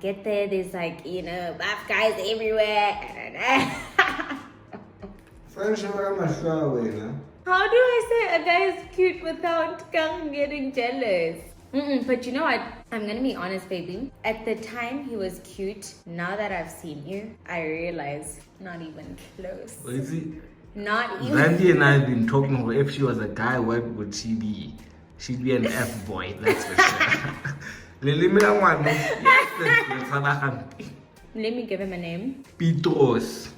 get there, there's like, buff guys everywhere. How do I say a guy is cute without getting jealous? But you know what? I'm gonna be honest, baby. At the time, he was cute. Now that I've seen you, I realize not even close. Not even. Randy and I have been talking about if she was a guy, what would she be? She'd be an F-boy, that's for sure. Let me give him a name. Petros.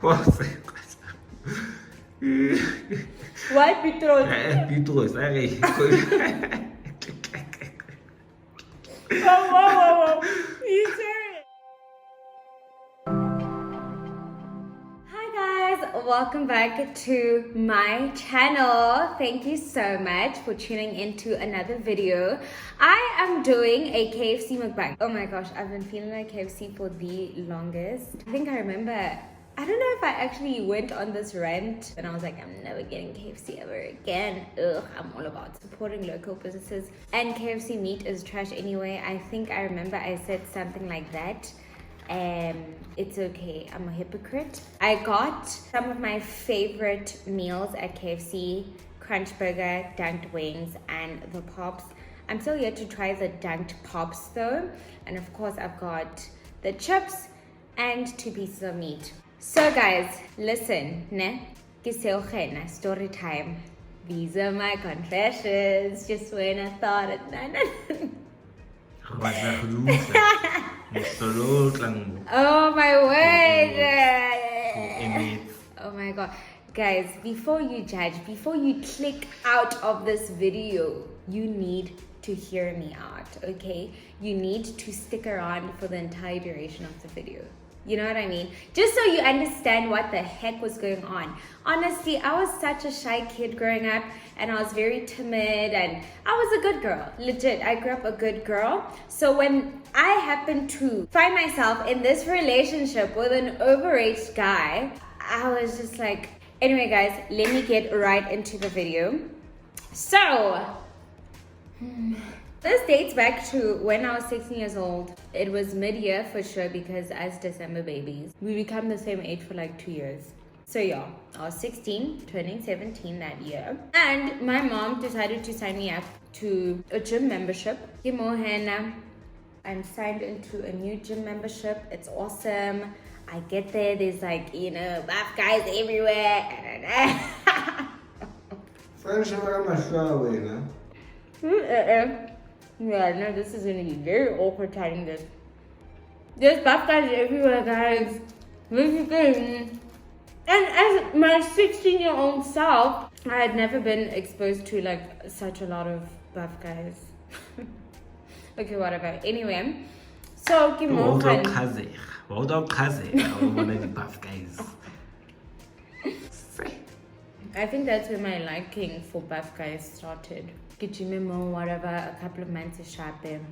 What's it? What Petros? Petros, Whoa. You serious? Hi guys, welcome back to my channel. Thank you so much for tuning into another video. I am doing a KFC mukbang. Oh my gosh, I've been feeling like KFC for the longest. I think I remember, I don't know if I actually went on this rant and I was like, I'm never getting KFC ever again. Ugh, I'm all about supporting local businesses. And KFC meat is trash anyway. I think I remember I said something like that. It's okay, I'm a hypocrite. I got some of my favorite meals at KFC, Crunch Burger, dunked wings, and the pops. I'm still yet to try the dunked pops though. And of course I've got the chips and 2 pieces of meat. So guys, listen, story time. These are my confessions, just when I thought it. Oh my word! Oh my god. Guys, before you judge, before you click out of this video, you need to hear me out, okay? You need to stick around for the entire duration of the video. You know what I mean? Just so you understand what the heck was going on. Honestly, I was such a shy kid growing up and I was very timid and I was a good girl. Legit, I grew up a good girl. So when I happened to find myself in this relationship with an overage guy, I was just like, anyway guys, let me get right into the video. So, this dates back to when I was 16 years old. It was mid-year for sure because as December babies, we become the same age for like 2 years. So yeah, I was 16, turning 17 that year. And my mom decided to sign me up to a gym membership. I'm signed into a new gym membership. It's awesome. I get there, there's like, buff guys everywhere. Yeah, no, this is gonna be very awkward tying this. There's buff guys everywhere, guys. And as my 16-year-old self, I had never been exposed to like such a lot of buff guys. Okay, whatever. Anyway, so buff guys. I think that's where my liking for buff guys started. Gijimimo, whatever, a couple of months of shopping.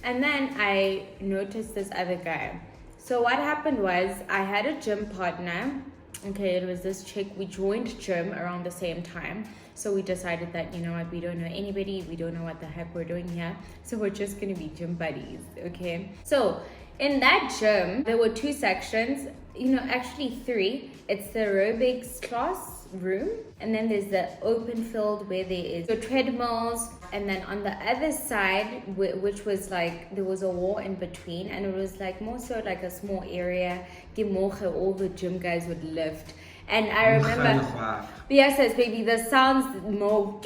And then I noticed this other guy. So what happened was I had a gym partner. Okay, it was this chick. We joined gym around the same time. So we decided that, you know what, we don't know anybody. We don't know what the heck we're doing here. So we're just going to be gym buddies, okay? So in that gym, there were 2 sections. Actually 3. It's the aerobics class room, and then there's the open field where there is the treadmills, and then on the other side, which was like there was a wall in between, and it was like more so like a small area all the gym guys would lift. And I remember yes baby, the sounds more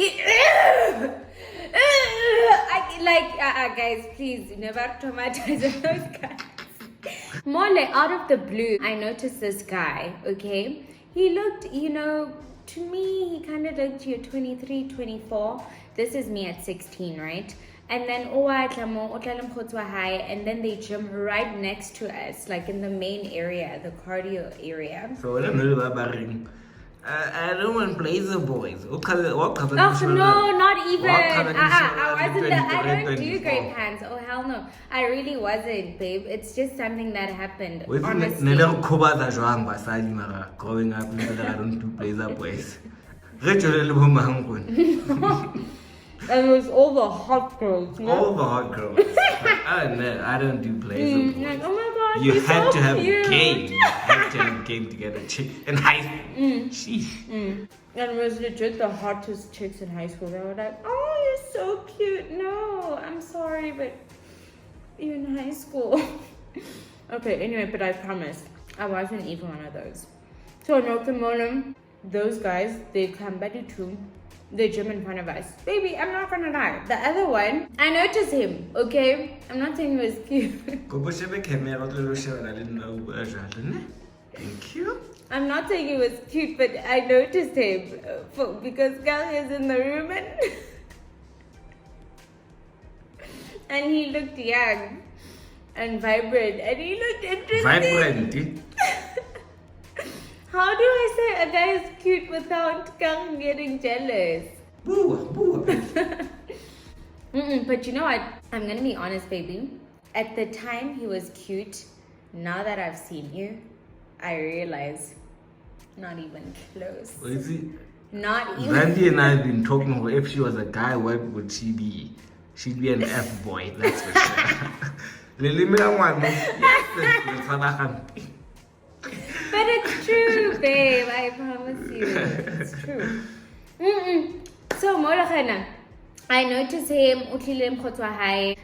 guys, please never traumatize those guys. More like out of the blue, I noticed this guy, okay? He looked, to me, he kind of looked, you're 23, 24. This is me at 16, right? And then, and then they gym right next to us, like in the main area, the cardio area. So I don't know. I don't want blazer boys. Oh no, not even. I don't do gray pants. Oh hell no. I really wasn't, babe. It's just something that happened. Honestly. Growing up, I don't do blazer boys. And it was all the hot girls. No? All the hot girls. Oh no, I don't do plays with boys. Like, oh my god, You you're had so to have cute. game. You had to have game to get a chick in high school. Sheesh. And it was legit the hottest chicks in high school. They were like, oh, you're so cute. No, I'm sorry, but you're in high school. Okay, anyway, but I promise, I wasn't even one of those. So no kimono, those guys, they come by the two. They gym in front of us. Baby, I'm not gonna lie. The other one, I noticed him, okay? I'm not saying he was cute. Thank you. I'm not saying he was cute, but I noticed him because Gal is in the room and he looked young and vibrant and he looked interesting. Vibrant. How do I say a guy is cute without Gal getting jealous? Boo. But you know what? I'm gonna be honest, baby. At the time he was cute. Now that I've seen you, I realize not even close. What is it? Not even. Randy and I have been talking about if she was a guy, what would she be? She'd be an F boy, that's for sure. But it's true, babe. I promise you. It's true. So, Molachana, I noticed him,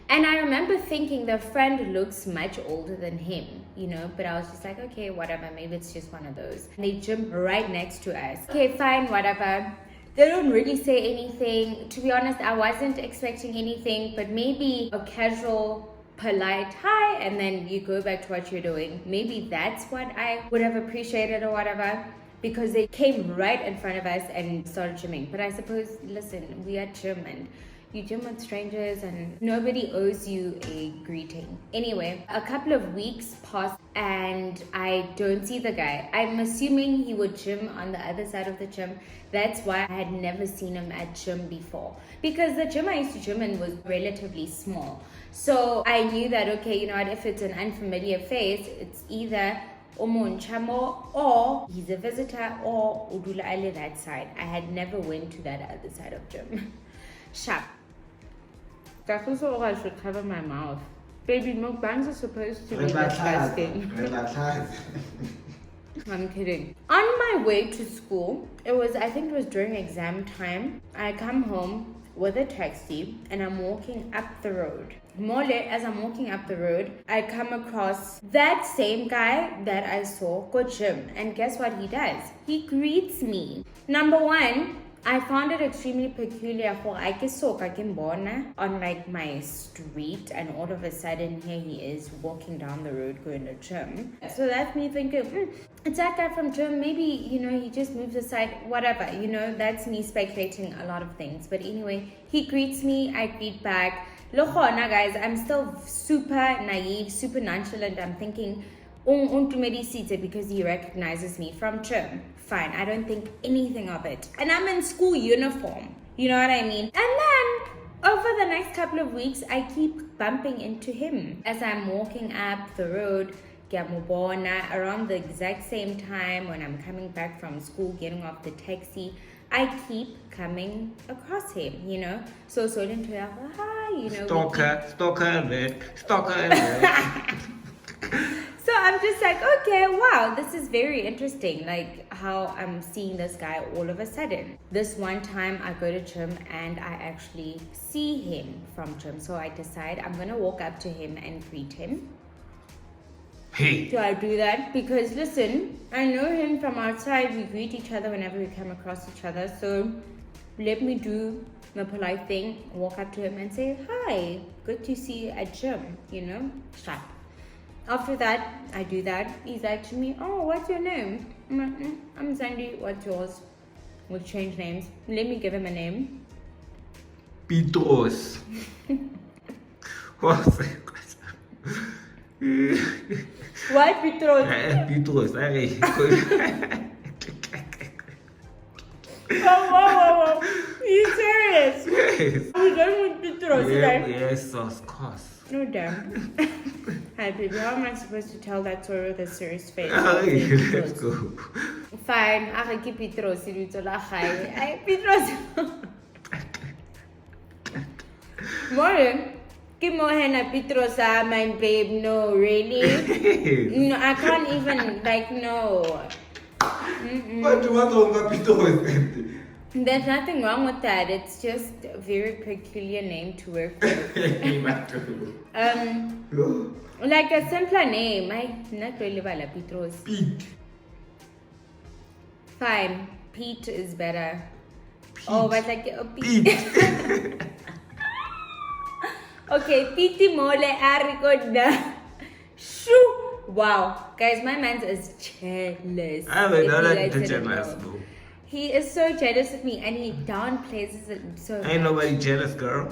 and I remember thinking the friend looks much older than him, you know, but I was just like, okay, whatever, maybe it's just one of those. And they gym right next to us. Okay, fine, whatever. They don't really say anything. To be honest, I wasn't expecting anything, but maybe a casual, polite hi, and then you go back to what you're doing. Maybe that's what I would have appreciated or whatever, because they came right in front of us and started gymming. But I suppose, listen, we are gym and you gym with strangers and nobody owes you a greeting. Anyway, a couple of weeks passed and I don't see the guy. I'm assuming he would gym on the other side of the gym. That's why I had never seen him at gym before, because the gym I used to gym in was relatively small. So I knew that, okay, you know what, if it's an unfamiliar face, it's either Omonchamo or he's a visitor or Udula Ale that side. I had never went to that other side of gym. Sharp. That's also why I should cover my mouth. Baby, mukbangs are supposed to be disgusting. I'm kidding. On my way to school, I think it was during exam time, I come home with a taxi and I'm walking up the road. More late, as I'm walking up the road, I come across that same guy that I saw go gym. And guess what he does? He greets me. Number one, I found it extremely peculiar for on like my street, and all of a sudden here he is walking down the road going to gym. So that's me thinking, it's that guy from gym. Maybe, you know, he just moves aside, whatever, you know, that's me speculating a lot of things. But anyway, he greets me, I greet back. Guys, I'm still super naive, super nonchalant. I'm thinking, because he recognizes me from gym. Fine, I don't think anything of it. And I'm in school uniform, you know what I mean? And then, over the next couple of weeks, I keep bumping into him. As I'm walking up the road, around the exact same time when I'm coming back from school, getting off the taxi, I keep coming across him, you know? So hi, you know. Stalker alert. So I'm just like, okay, wow, this is very interesting. Like how I'm seeing this guy all of a sudden. This one time I go to gym and I actually see him from gym. So I decide I'm going to walk up to him and greet him. Hey. Do I do that? Because listen, I know him from outside. We greet each other whenever we come across each other. So let me do the polite thing, walk up to him and say, hi, good to see you at gym, you know, sharp. After that, I do that. He's like to me, oh, what's your name? I'm Sandy, what's yours? We'll change names. Let me give him a name. Petros. What, Petros? Petros, Whoa. You serious? Yes. We're going with Petros, right? Yes, of course. No damn. Hi baby, how am I supposed to tell that story with a serious face? Hey, let's go. Fine, I can keep Petros. Petros. More. Kimohena Petrosa, my babe. No, really? No, I can't even, like, no. But what on Capito? There's nothing wrong with that. It's just a very peculiar name to work with. Like a simpler name. I not really Vala Petros. Pete. Fine. Pete is better. Pete. Oh, but like Pete. Okay, Pete Mole Arigoda. Shoo! Wow. Guys, my man is jealous. I mean, I like If you to guys didn't jealous, know. bro. He is so jealous of me and he downplays it so Ain't much. nobody jealous, girl.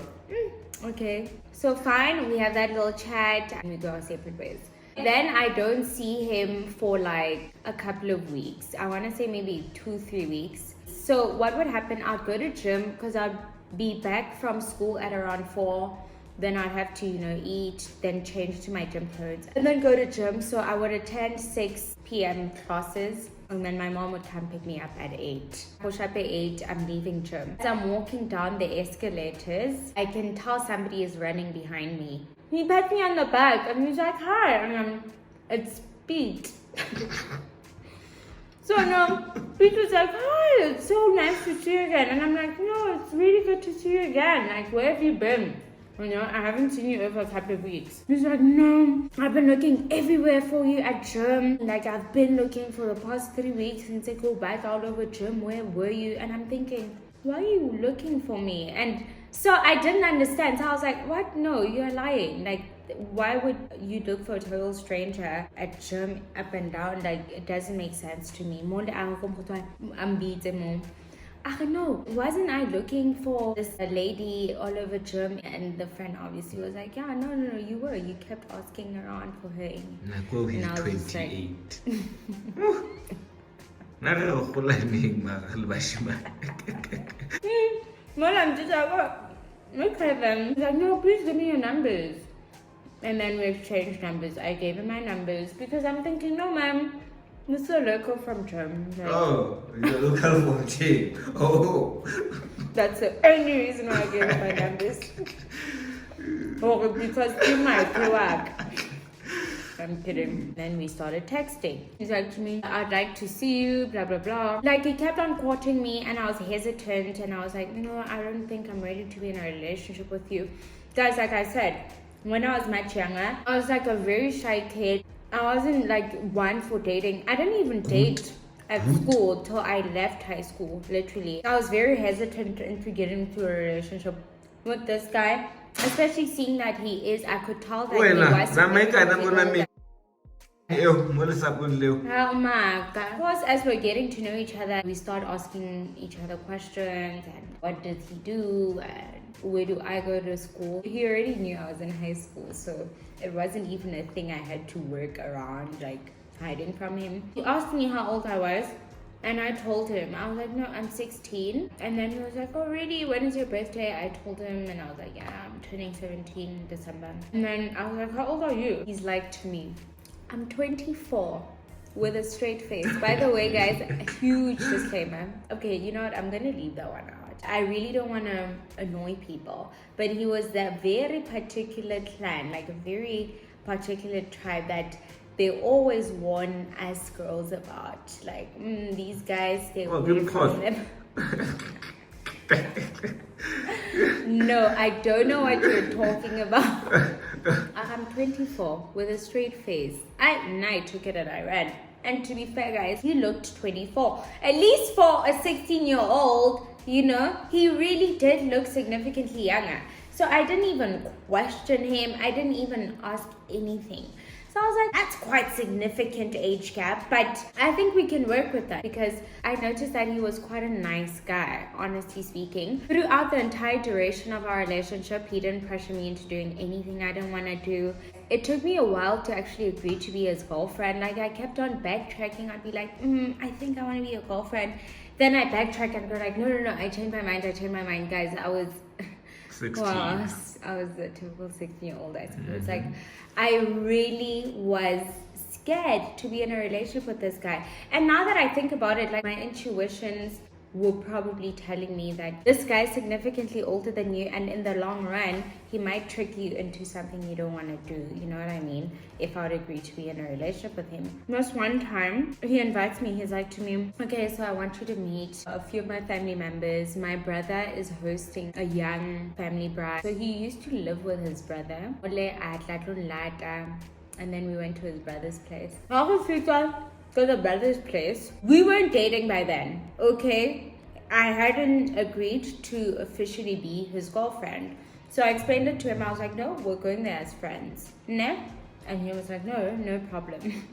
Okay. So fine, we have that little chat and we go our separate ways. Then I don't see him for like a couple of weeks. I want to say maybe 2-3 weeks. So what would happen, I'd go to gym because I'd be back from school at around 4. Then I'd have to, eat, then change to my gym clothes. And then go to gym. So I would attend 6 p.m. classes. And then my mom would come pick me up at 8. Push up at 8, I'm leaving gym. As I'm walking down the escalators, I can tell somebody is running behind me. He pats me on the back and he's like, hi. And it's Pete. So no, Pete was like, hi, it's so nice to see you again. And I'm like, no, it's really good to see you again. Like, where have you been? I haven't seen you over a couple of weeks. He's like, no, I've been looking everywhere for you at gym. Like, I've been looking for the past 3 weeks since I go back all over gym. Where were you? And I'm thinking, why are you looking for me? And so I didn't understand. So I was like, what? No, you're lying. Like, why would you look for a total stranger at gym up and down? Like, it doesn't make sense to me. I don't know, wasn't I looking for this lady all over gym? And the friend obviously was like, yeah, no, you were. You kept asking around for her. Nago, he's 28. Well, I'm just like, okay then. He's like, no, please give me your numbers. And then we exchanged numbers. I gave him my numbers because I'm thinking, no, ma'am. This is a local from Germany. Like, oh, you're local from Chile. Oh. That's the only reason why I gave him my numbers. Oh, because you might work. I'm kidding. Then we started texting. He's like to me, I'd like to see you, blah, blah, blah. Like, he kept on courting me and I was hesitant and I was like, no, I don't think I'm ready to be in a relationship with you. Guys, like I said, when I was much younger, I was like a very shy kid. I wasn't like one for dating. I didn't even date at school till I left high school, literally. I was very hesitant into getting into a relationship with this guy, especially seeing that I could tell that he was Oh my god. Of course, as we're getting to know each other, we start asking each other questions and what does he do and where do I go to school. He already knew I was in high school, so it wasn't even a thing I had to work around, like hiding from him. He asked me how old I was and I told him. I was like, no, I'm 16. And then he was like, oh really, when is your birthday? I told him and I was like, yeah, I'm turning 17 in December. And then I was like, how old are you? He's like to me, I'm 24 with a straight face. By the way, guys, a huge disclaimer. Okay, you know what? I'm going to leave that one out. I really don't want to annoy people. But he was that very particular clan, like a very particular tribe that they always warn us girls about. Like, these guys, stay away from them. No, I don't know what you're talking about. I'm 24 with a straight face. I took it and I ran. And to be fair, guys, he looked 24. At least for a 16-year-old, he really did look significantly younger. So I didn't even question him. I didn't even ask anything. So I was like, that's quite significant age gap, but I think we can work with that because I noticed that he was quite a nice guy, honestly speaking. Throughout the entire duration of our relationship, he didn't pressure me into doing anything I didn't want to do. It took me a while to actually agree to be his girlfriend. Like, I kept on backtracking. I'd be like, I think I want to be your girlfriend. Then I backtrack and go like, no, I changed my mind. Guys, I was 16. Well, I was a typical 16-year-old, I suppose. Like, I really was scared to be in a relationship with this guy. And now that I think about it, like, my intuitions were probably telling me that this guy's significantly older than you, and in the long run, he might trick you into something you don't want to do. You know what I mean? If I would agree to be in a relationship with him. Just one time, he invites me. He's like to me, okay, so I want you to meet a few of my family members. My brother is hosting a young family bride. So he used to live with his brother. And then we went to his brother's place. To the brother's place. We weren't dating by then, okay? I hadn't agreed to officially be his girlfriend. So I explained it to him. I was like, no, we're going there as friends. No? And he was like, no problem.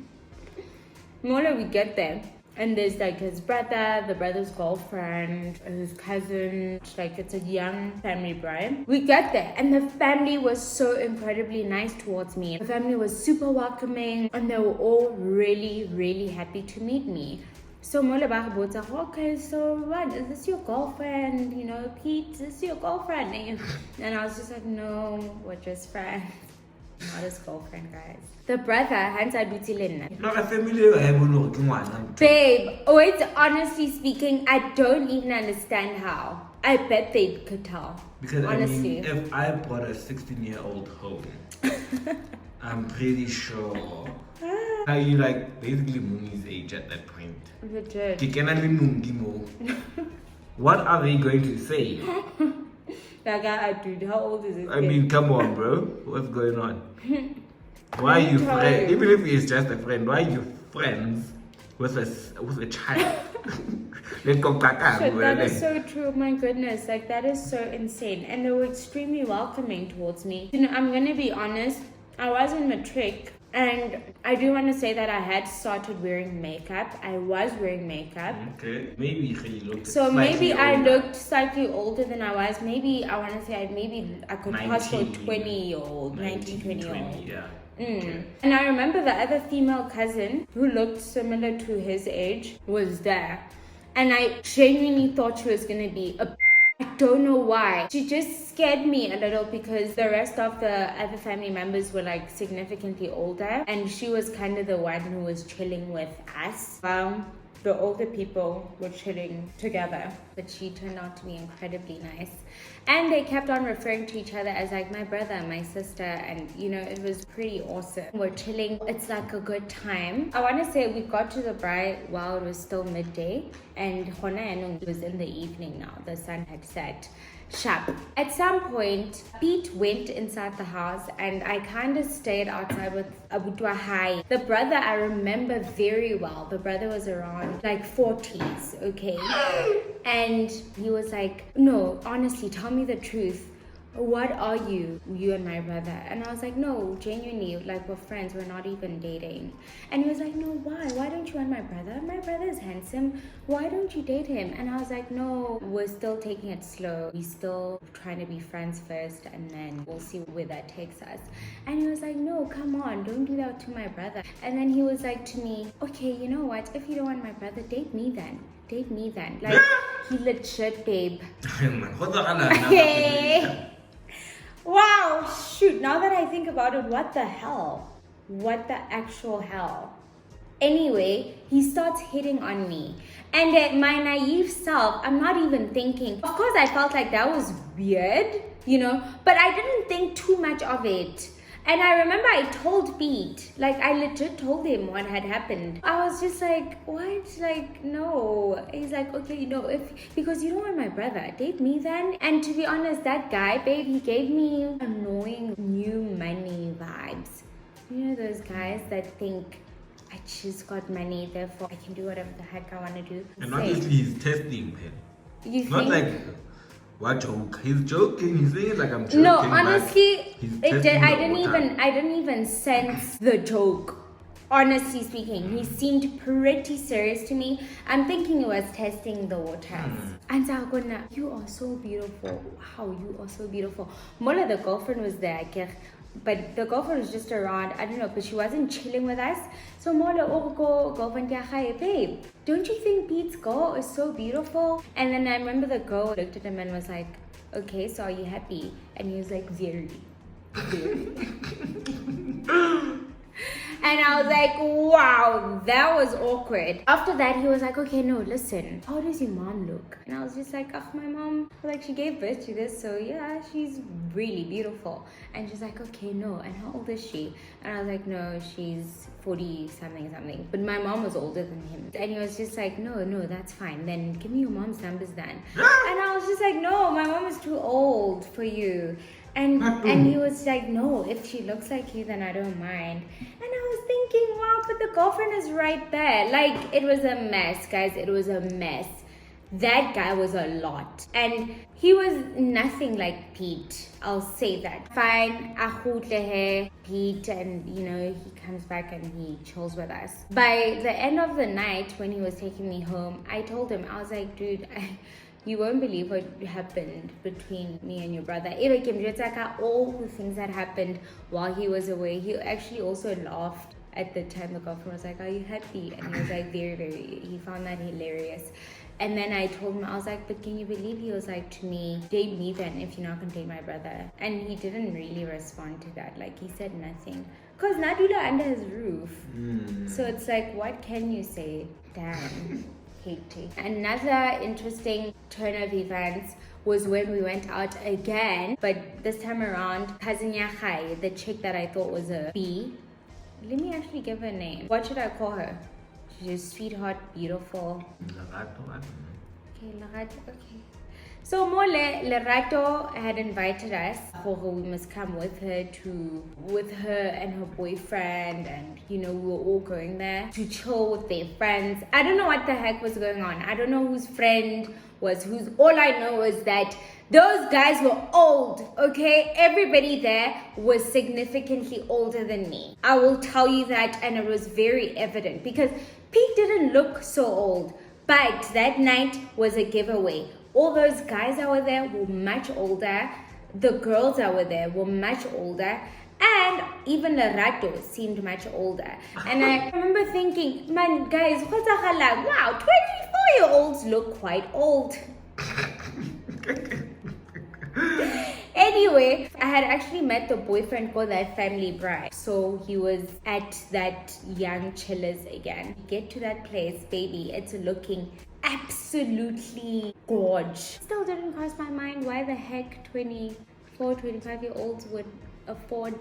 More we get there. And there's like his brother, the brother's girlfriend, his cousin. Like it's a young family bride. We get there and the family was so incredibly nice towards me. The family was super welcoming and they were all really, really happy to meet me. So okay, so what? Is this your girlfriend? You know, Pete, is this your girlfriend? And I was just like, no, we're just friends. Not his girlfriend, guys. The brother, Hansa Dutilin. Babe, wait, honestly speaking, I don't even understand how. I bet they could tell. Because honestly. I mean, if I bought a 16-year-old home, I'm pretty sure. Are you like basically Muni's age at that point? Legit. What are they going to say? That guy, dude, how old is it? I mean, come on, bro. What's going on? Why are you friends? Even if he's just a friend, why are you friends with a child? Shit, that is so true. My goodness, like that is so insane. And they were extremely welcoming towards me. You know, I'm gonna be honest. I was in matric. And I do want to say that I had started wearing makeup. I was wearing makeup. Okay. Maybe you looked so maybe older. I looked slightly older than I was. Maybe I want to say I could pass for 20-year-old, 19, 20-year-old. Yeah. Okay. And I remember the other female cousin who looked similar to his age was there. And I genuinely thought she was going to be a I don't know why. She just scared me a little because the rest of the other family members were like significantly older and she was kind of the one who was chilling with us. The older people were chilling together, but she turned out to be incredibly nice. And they kept on referring to each other as like my brother, my sister, and you know, it was pretty awesome. We're chilling, it's like a good time. I want to say we got to the bride while it was still midday, and it was in the evening now, the sun had set. Sharp. At some point, Pete went inside the house and I kind of stayed outside with Abutwa High. The brother I remember very well. The brother was around like 40s, okay? And he was like, no, honestly, tell me the truth. What are you and my brother? And I was like, no, genuinely, like we're friends, we're not even dating. And he was like, no, why don't you want my brother? My brother is handsome, why don't you date him? And I was like, no, we're still taking it slow, we're still trying to be friends first and then we'll see where that takes us. And he was like, no, come on, don't do that to my brother. And then he was like to me, okay, you know what, if you don't want my brother, date me then. Like, he legit, babe. Wow, shoot, now that I think about it, what the hell? What the actual hell? Anyway, he starts hitting on me. And my naive self, I'm not even thinking. Of course, I felt like that was weird, you know, but I didn't think too much of it. And I remember I told Pete, like I legit told him what had happened. I was just like, what? Like, no. He's like, okay, you know, because you don't want my brother, date me then. And to be honest, that guy, babe, he gave me annoying new money vibes. You know those guys that think, I just got money, therefore I can do whatever the heck I want to do. And obviously he's testing him. You not think? Like, what joke? He's joking. He's saying it like I'm joking. No, honestly, I didn't didn't even sense the joke. Honestly speaking, he seemed pretty serious to me. I'm thinking he was testing the waters. And Zagona, you are so beautiful. Wow, you are so beautiful. Mola, the girlfriend was there, but the girlfriend was just around. I don't know, but she wasn't chilling with us. So Mola, girlfriend, babe, don't you think Pete's girl is so beautiful? And then I remember the girl looked at him and was like, okay, so are you happy? And he was like, very. And I was like, wow, that was awkward. After that, he was like, okay, no, listen, how does your mom look? And I was just like, oh, my mom, like, she gave birth to this, so yeah, she's really beautiful. And she's like, okay, no, and how old is she? And I was like, no, she's 40 something. But my mom was older than him. And he was just like, no, that's fine. Then give me your mom's numbers then. And I was just like, no, my mom is too old for you. And he was like, no, if she looks like you, then I don't mind. And I was thinking, wow, but the girlfriend is right there. Like, it was a mess, guys. It was a mess. That guy was a lot. And he was nothing like Pete. I'll say that. Fine, Pete, and he comes back and he chills with us. By the end of the night, when he was taking me home, I told him, I was like, dude, you won't believe what happened between me and your brother. All the things that happened while he was away. He actually also laughed at the time. The girlfriend was like, are you happy? And he was like, he found that hilarious. And then I told him, I was like, but can you believe he was like to me, date me then if you're not going to date my brother? And he didn't really respond to that. Like, he said nothing. Because Nadula under his roof. So it's like, what can you say? Damn. Hectic. Another interesting turn of events was when we went out again. But this time around, Cousin Yachai, the chick that I thought was a B. Let me actually give her a name. What should I call her? She's sweetheart, beautiful. Okay, Lerato, okay. So Mole, Lerato had invited us. We must come with her and her boyfriend, and we were all going there to chill with their friends. I don't know what the heck was going on. I don't know whose friend was whose. All I know is that those guys were old, okay? Everybody there was significantly older than me. I will tell you that, and it was very evident because Pete didn't look so old, but that night was a giveaway. All those guys that were there were much older. The girls that were there were much older. And even Lerato seemed much older. And I remember thinking, man, guys, what's a wow, 24-year-olds look quite old. Anyway, I had actually met the boyfriend for that family bride. So he was at that young chillers again. You get to that place, baby, it's looking absolutely gorgeous. Still didn't cross my mind why the heck 24, 25-year-olds would afford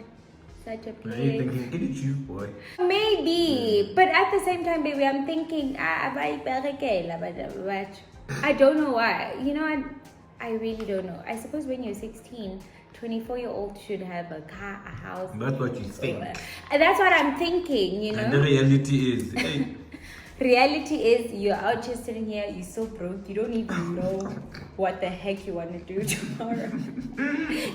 such a place. Are you thinking, get a juice, boy? Maybe, but at the same time, baby, I'm thinking, I don't know why. I really don't know. I suppose when you're 16, 24-year-old should have a car, a house. That's what you think. That's what I'm thinking, And the reality is, hey. Reality is, you're out just sitting here, you're so broke, you don't even know what the heck you want to do tomorrow.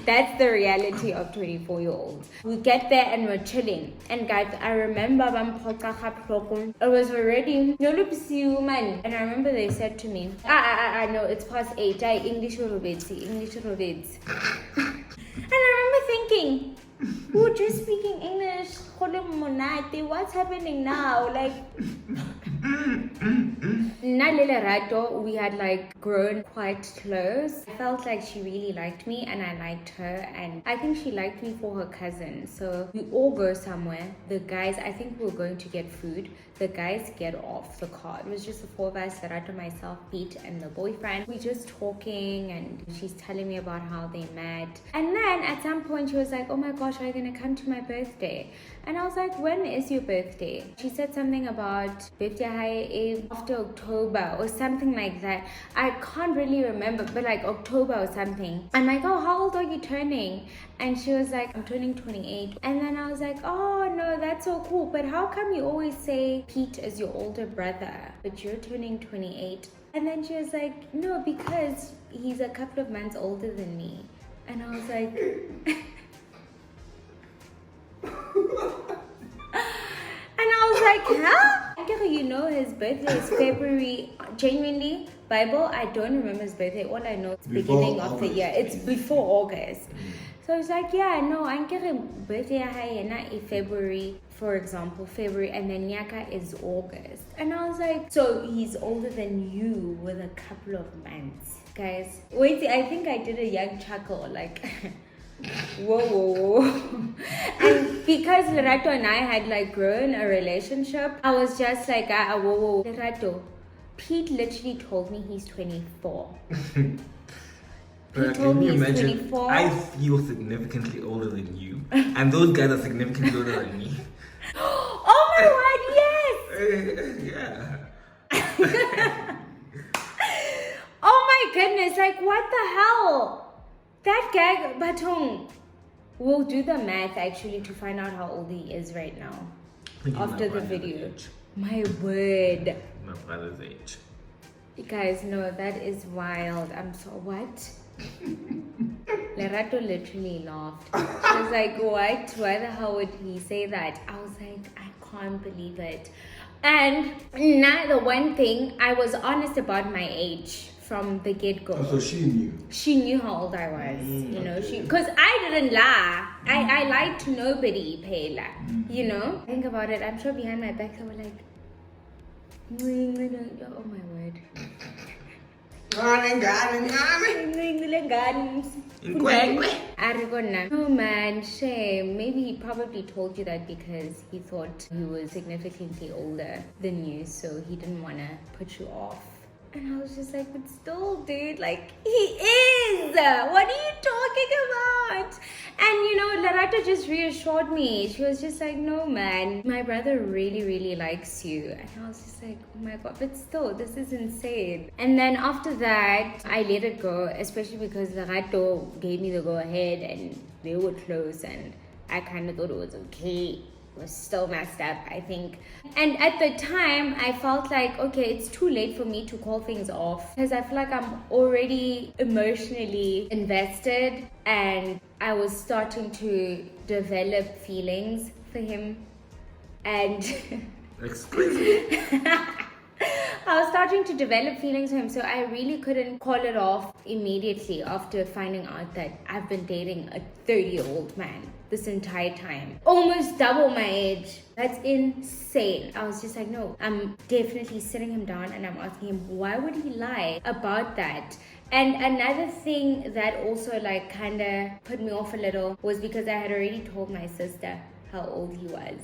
That's the reality of 24-year-olds. We get there and we're chilling. And guys, I remember it was already man. And I remember they said to me, I know it's past 8. English English. And I remember thinking, we're just speaking English. What's happening now? Like, Rato, we had like grown quite close. I felt like she really liked me and I liked her, and I think she liked me for her cousin. So we all go somewhere. The guys, I think we were going to get food. The guys get off the car. It was just the four of us, Rato, myself, Pete, and the boyfriend. We just talking and she's telling me about how they met. And then at some point she was like, oh my gosh, are you gonna come to my birthday? And I was like, when is your birthday? She said something about birthday after October or something like that. I can't really remember, but like October or something. I'm like, oh, how old are you turning? And she was like, I'm turning 28. And then I was like, oh no, that's so cool. But how come you always say Pete is your older brother, but you're turning 28? And then she was like, no, because he's a couple of months older than me. And I was like... And I was like, huh? You know his birthday is February. Genuinely, Bible, I don't remember his birthday. All I know is beginning of the year. It's before August. So it's like, yeah, no, I'm getting birthday in February, for example, February, and then Nyaka is August. And I was like, so he's older than you with a couple of months. Guys, wait, I think I did a young chuckle, like... Whoa. And because Lerato and I had like grown a relationship, I was just like, whoa. Lerato, Pete literally told me he's 24. But told can me you he's imagine? 24. I feel significantly older than you, and those guys are significantly older than me. Oh my word, yes! Yeah. Oh my goodness, like what the hell? That guy, Batong, we'll do the math actually to find out how old he is right now. After the video. My word. My brother's age. You guys know that is wild. I'm so what? Lerato literally laughed. She was like, what? Why the hell would he say that? I was like, I can't believe it. And now the one thing, I was honest about my age from the get-go. Oh, so she knew? She knew how old I was, you know, because I didn't lie. I lied to nobody, Pela, you know? Think about it, I'm sure behind my back they were like, oh my word. Oh man, shame. Maybe he probably told you that because he thought he was significantly older than you, so he didn't want to put you off. And I was just like, but still, dude, like, he is! What are you talking about? And, you know, Lerato just reassured me. She was just like, no, man, my brother really, really likes you. And I was just like, oh my God, but still, this is insane. And then after that, I let it go, especially because Lerato gave me the go-ahead and they were close and I kind of thought it was okay. Was still messed up, I think. And at the time, I felt like, okay, it's too late for me to call things off because I feel like I'm already emotionally invested and I was starting to develop feelings for him. And Excuse me? I was starting to develop feelings for him, so I really couldn't call it off immediately after finding out that I've been dating a 30-year-old man this entire time. Almost double my age. That's insane. I was just like, no, I'm definitely sitting him down and I'm asking him, why would he lie about that? And another thing that also like kind of put me off a little was because I had already told my sister how old he was.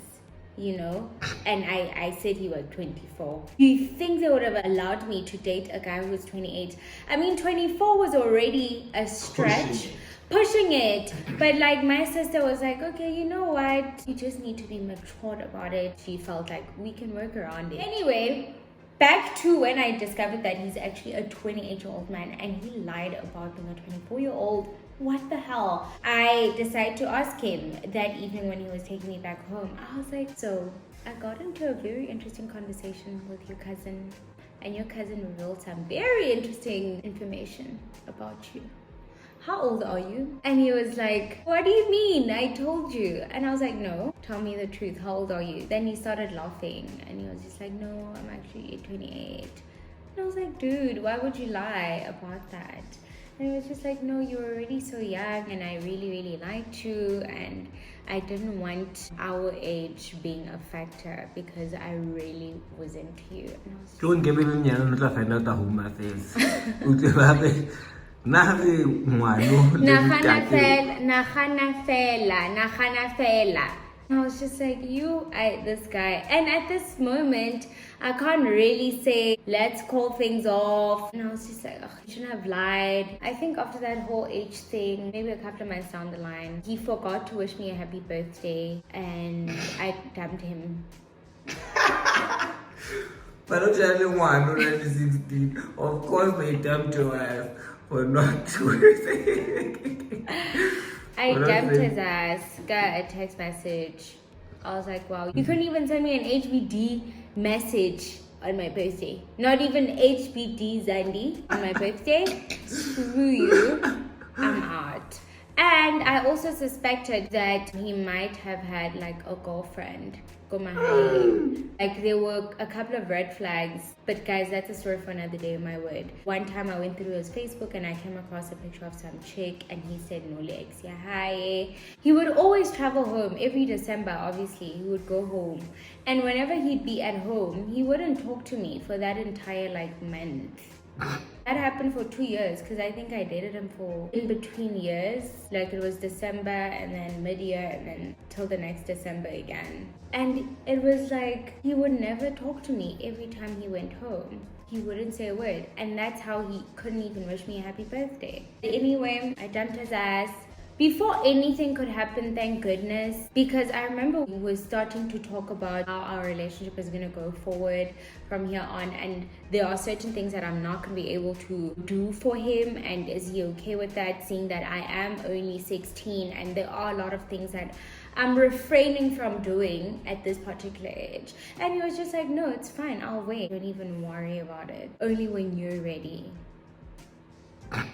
You know, and I said he was 24. You think they would have allowed me to date a guy who was 28? I mean, 24 was already a stretch, pushing it. But like my sister was like, okay, you know what? You just need to be matured about it. She felt like we can work around it. Anyway, back to when I discovered that he's actually a 28-year-old man and he lied about being a 24-year-old. What the hell? I decided to ask him that evening when he was taking me back home. I was like, so I got into a very interesting conversation with your cousin, and your cousin revealed some very interesting information about you. How old are you? And he was like, what do you mean? I told you. And I was like, no, tell me the truth. How old are you? Then he started laughing and he was just like, no, I'm actually 28. And I was like, dude, why would you lie about that? And it was just like, no, you were already so young and I really, really liked you and I didn't want our age being a factor because I really was into you. And I was just Don't give me the find out who my face. Nagana fela. I was just like, this guy. And at this moment, I can't really say, let's call things off. And I was just like, you shouldn't have lied. I think after that whole age thing, maybe a couple of months down the line, he forgot to wish me a happy birthday. And I dumped him. But I'm telling one already 16. Of course, they dumped your ass for not doing I dumped his ass, got a text message. I was like, wow, you couldn't even send me an HBD message on my birthday. Not even HBD Zandi on my birthday. Screw you. I'm out. And I also suspected that he might have had like a girlfriend. Like there were a couple of red flags. But guys, that's a story for another day, my word. One time I went through his Facebook and I came across a picture of some chick and he said no legs. Yeah, hi. He would always travel home every December, obviously. He would go home. And whenever he'd be at home, he wouldn't talk to me for that entire like month. That happened for 2 years because I think I dated him for in between years. Like it was December and then mid-year and then till the next December again. And it was like he would never talk to me every time he went home. He wouldn't say a word. And that's how he couldn't even wish me a happy birthday. Anyway, I dumped his ass. Before anything could happen, thank goodness, because I remember we were starting to talk about how our relationship is going to go forward from here on, and there are certain things that I'm not going to be able to do for him, and is he okay with that, seeing that I am only 16 and there are a lot of things that I'm refraining from doing at this particular age. And he was just like, no, it's fine, I'll wait, don't even worry about it, only when you're ready.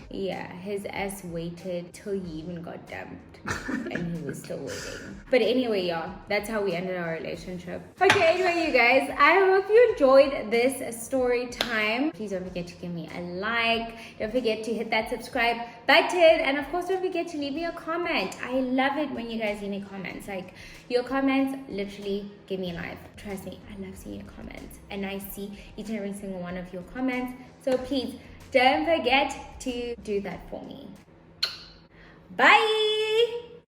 Yeah, his ass waited till he even got dumped and he was still waiting. But anyway, y'all, that's how we ended our relationship. Okay, anyway, you guys, I hope you enjoyed this story time. Please don't forget to give me a like. Don't forget to hit that subscribe button. And of course, don't forget to leave me a comment. I love it when you guys leave me comments. Like, your comments literally give me life. Trust me, I love seeing your comments. And I see each and every single one of your comments. So please, don't forget to do that for me. Bye!